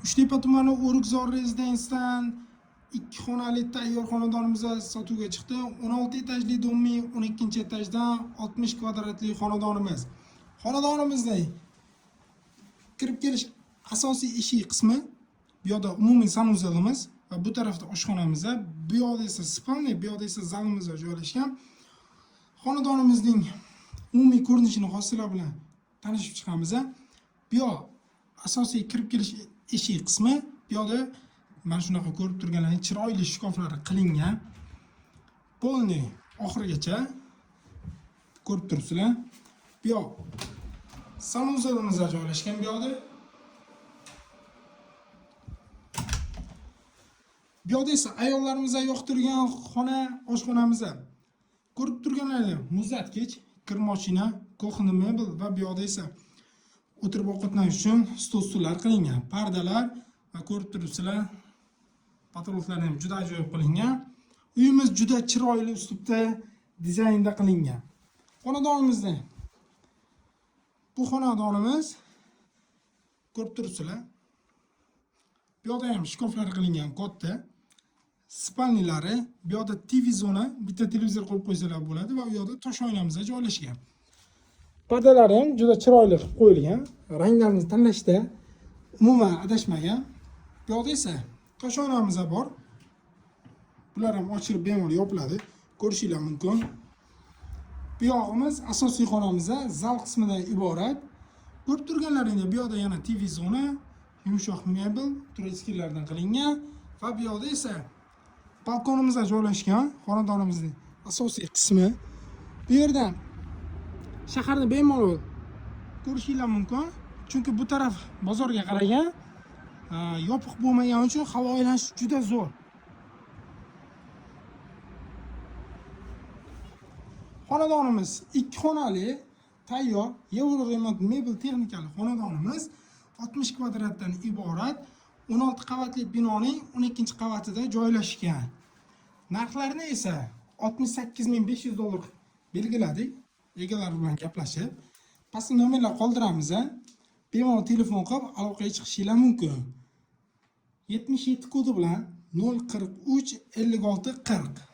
Uchtepa tumani O'rikzor rezidensiyadan 2 xonali tayyor xonadonimiz sotuvga chiqdi. 16 etajli do'mmi, 12-etajdan 60 kvadratli xonadonimiz. Xonadonimizning kirib kelish asosiy eshik qismi, bu yoqda umumiy sanuzalimiz va bu tarafda oshxonamiz, bu yoqda esa spalniya, bu yoqda esa zalimiz joylashgan. Xonadonimizning umumiy ko'rinishini hozirlar bilan tanishib chiqamiz. Bu yoq asosiy kirib kelish eshik qismi, bu yoqda mana shunaqa ko'rib turganlaringiz chiroyli shkaflari qilingan. Polni oxirigacha ko'rib turibsizlar. Bu yoq sanuzalimiz joylashgan bu yoqda. Bu yoqda esa ayollarimiz yoqtirgan xona, oshxonamiz. Ko'rib turganlaringiz muzlatkich, kir mashina, kuxna mebel va bu yoqda esa o'tirib ovqatlanish uchun stol-stullar qilingan. Pardalar va ko'rib turibsizlar, patologlar ham juda ajoyib qilingan. Uyimiz juda chiroyli uslubda dizaynda qilingan. Xonadonimizda bu xonadonimiz ko'rib turibsizlar. Bu yoqda ham shkaflar qilingan katta. Spalnilari, bu yoqda TV zona, bitta televizor qo'yib qo'ysalar bo'ladi va u yoqda tosh oynamiz joylashgan. Pardalari ham juda chiroyli qilib qo'yilgan. Ranglarni tanlashda umuman adashmagan. Bu yoqda esa tosh oynamiz bor. Bular ham ochilib bemalol yopiladi. Ko'rishinglar mumkin. Bu yog'imiz asosiy xonamiz, zal qismidan iborat. Ko'rib turganlaringizda bu yoqda yana TV zona, yumshoq mebel, turistlardan qilingan va bu yoqda esa balkonimiz joylashgan. Xonadonimizning asosiy qismi. Bu yerdan shaharni bemalol ko'rishinglar mumkin. Chunki bu taraf bozorga qaragan, yopiq bo'lmagani uchun havo aylanishi juda zo'r. Xonadonimiz 2 xonali tayyor Euro remont mebel texnikali xonadonimiz 60 kvadratdan iborat 16 qavatli binoning 12-qavatida joylashgan. Narxlarini esa $68.500 belgiladik. Egalar bilan gaplashib, pastda nomerlar qoldiramiz. Bemalol telefon qilib aloqaga chiqishingiz mumkin. 77 kodi bilan 043 56 40